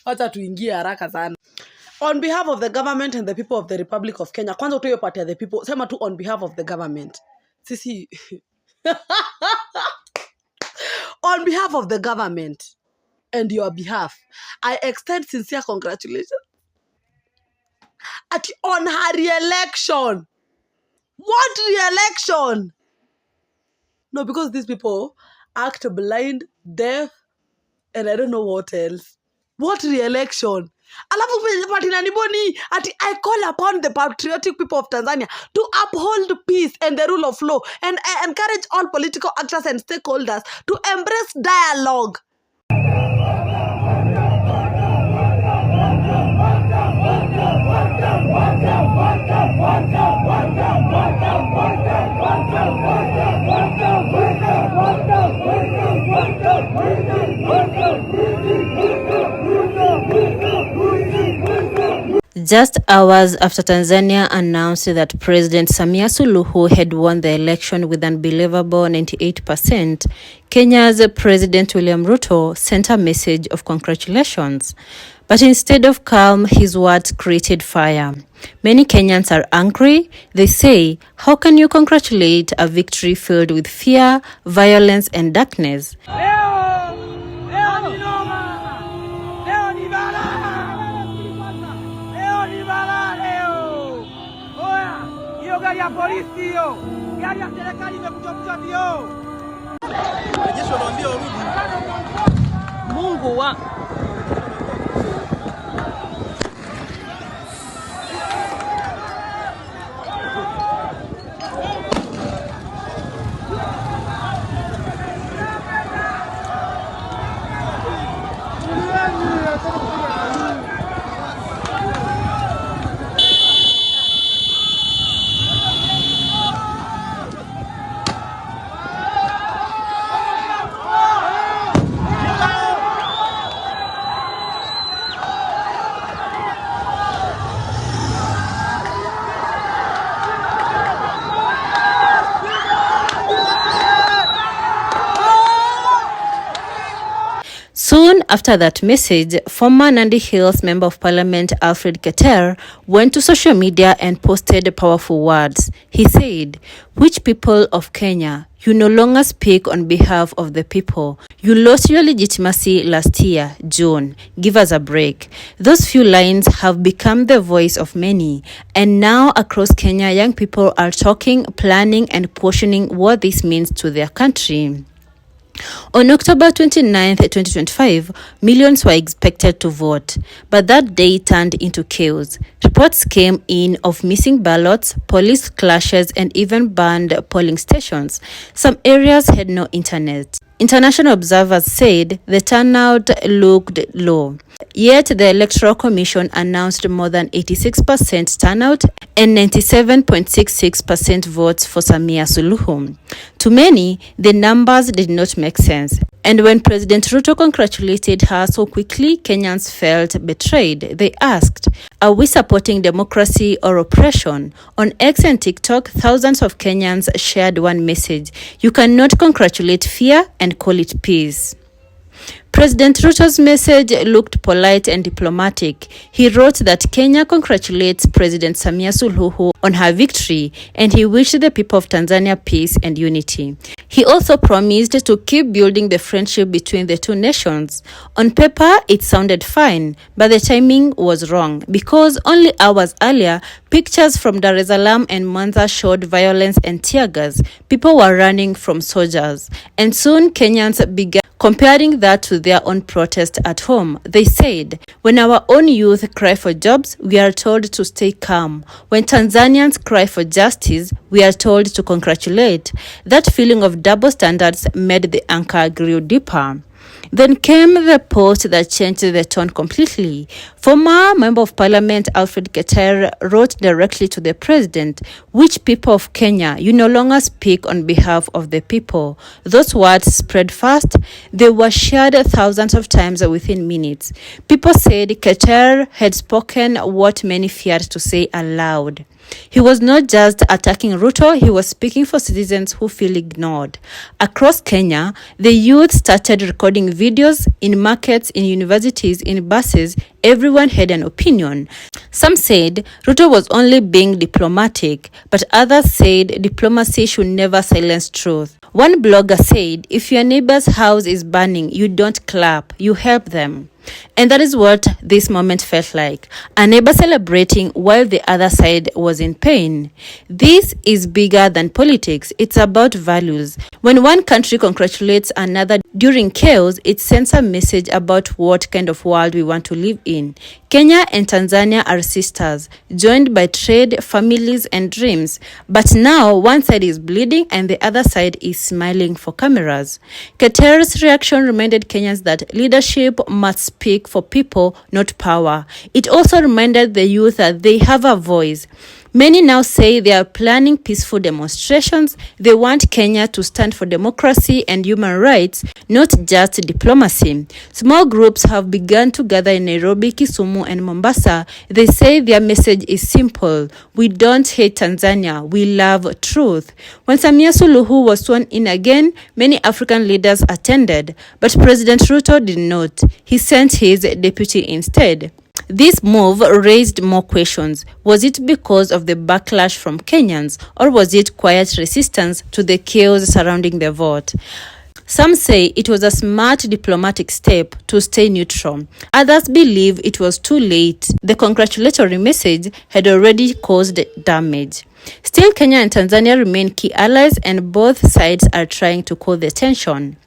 Wacha tuingie haraka sana. On behalf of the government and the people of the Republic of Kenya, kwanza utoe part ya the people, sema tu on behalf of the government. Sisi on behalf of the government and your behalf, I extend sincere congratulations on her re-election. What re-election? No, because these people act blind, deaf, and I don't know what else. What re-election? I call upon the patriotic people of Tanzania to uphold peace and the rule of law, and I encourage all political actors and stakeholders to embrace dialogue. Just hours after Tanzania announced that President Samia Suluhu had won the election with an unbelievable 98%, Kenya's President William Ruto sent a message of congratulations. But instead of calm, his words created fire. Many Kenyans are angry. They say, how can you congratulate a victory filled with fear, violence, and darkness? Gari ya polisi hiyo, gari ya serikali imekuja mbio. Wanajeshi wanaambia warudi. Mungu wa Soon after that message, former Nandi Hills Member of Parliament Alfred Keter went to social media and posted powerful words. He said, "Which people of Kenya, you no longer speak on behalf of the people. You lost your legitimacy last year, June. Give us a break." Those few lines have become the voice of many. And now across Kenya, young people are talking, planning, and questioning what this means to their country. On October 29, 2025, millions were expected to vote, but that day turned into chaos. Reports came in of missing ballots, police clashes, and even banned polling stations. Some areas had no internet. International observers said the turnout looked low. Yet the Electoral Commission announced more than 86% turnout and 97.66% votes for Samia Suluhu. To many, the numbers did not make sense. And when President Ruto congratulated her so quickly, Kenyans felt betrayed. They asked, are we supporting democracy or oppression? On X and TikTok, thousands of Kenyans shared one message: you cannot congratulate fear and call it peace. President Ruto's message looked polite and diplomatic. He wrote that Kenya congratulates President Samia Suluhu on her victory, and he wished the people of Tanzania peace and unity. He also promised to keep building the friendship between the two nations. On paper, it sounded fine, but the timing was wrong, because only hours earlier, pictures from Dar es Salaam and Mwanza showed violence and tear gas. People were running from soldiers, and soon Kenyans began comparing that to their own protest at home. They said, when our own youth cry for jobs, we are told to stay calm. When Tanzanians cry for justice, we are told to congratulate. That feeling of double standards made the anchor grow deeper. Then came the post that changed the tone completely. Former Member of Parliament Alfred Keter wrote directly to the president, "Which people of Kenya, you no longer speak on behalf of the people." Those words spread fast. They were shared thousands of times within minutes. People said Keter had spoken what many feared to say aloud. He was not just attacking Ruto, he was speaking for citizens who feel ignored. Across Kenya, the youth started recording videos in markets, in universities, in buses. Everyone had an opinion. Some said Ruto was only being diplomatic, but others said diplomacy should never silence truth. One blogger said, if your neighbor's house is burning, you don't clap, you help them. And that is what this moment felt like. A neighbor celebrating while the other side was in pain. This is bigger than politics. It's about values. When one country congratulates another during chaos, it sends a message about what kind of world we want to live in. Kenya and Tanzania are sisters, joined by trade, families, and dreams. But now one side is bleeding and the other side is smiling for cameras. Keter's reaction reminded Kenyans that leadership must speak for people, not power. It also reminded the youth that they have a voice. Many now say they are planning peaceful demonstrations. They want Kenya to stand for democracy and human rights, not just diplomacy. Small groups have begun to gather in Nairobi, Kisumu, and Mombasa. They say their message is simple. We don't hate Tanzania. We love truth. When Samia Suluhu was sworn in again, many African leaders attended, but President Ruto did not. He sent his deputy instead. This move raised more questions. Was it because of the backlash from Kenyans, or was it quiet resistance to the chaos surrounding the vote? Some say it was a smart diplomatic step to stay neutral. Others believe it was too late. The congratulatory message had already caused damage. Still, Kenya and Tanzania remain key allies, and both sides are trying to cool the tension.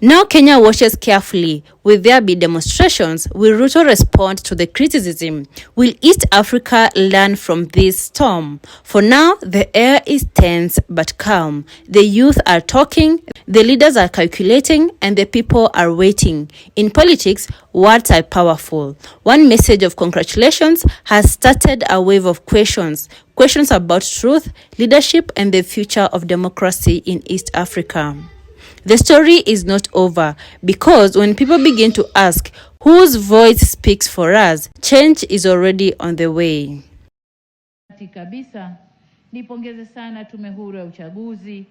Now Kenya watches carefully. Will there be demonstrations? Will Ruto respond to the criticism? Will East Africa learn from this storm? For now, the air is tense but calm. The youth are talking, the leaders are calculating, and the people are waiting. In politics, words are powerful. One message of congratulations has started a wave of questions. Questions about truth, leadership, and the future of democracy in East Africa. The story is not over, because when people begin to ask whose voice speaks for us, change is already on the way. Kabisa, nipongeze sana Tume Huru ya Uchaguzi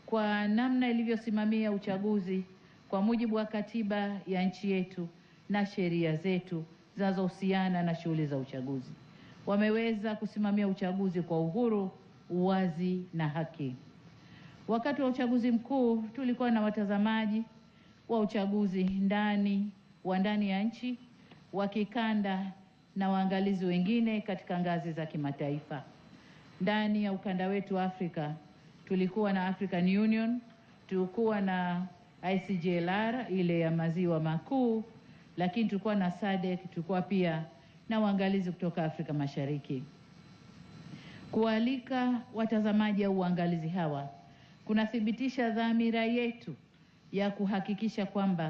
kwa namna ilivyosimamia uchaguzi kwa mujibu wa katiba ya nchi yetu na sheria zetu zinazohusiana na shughuli za uchaguzi. Wameweza kusimamia uchaguzi kwa uhuru, uwazi na haki. Wakati wa uchaguzi mkuu tulikuwa na watazamaji wa uchaguzi ndani ya nchi, wa kikanda na waangalizi wengine katika ngazi za kimataifa. Ndani ya ukanda wetu wa Afrika tulikuwa na African Union, tulikuwa na ICJLR ile ya maziwa makuu, lakini tulikuwa na SADC, tulikuwa pia na waangalizi kutoka Afrika Mashariki. Kualika watazamaji au waangalizi hawa kunathibitisha dhamira yetu ya kuhakikisha kwamba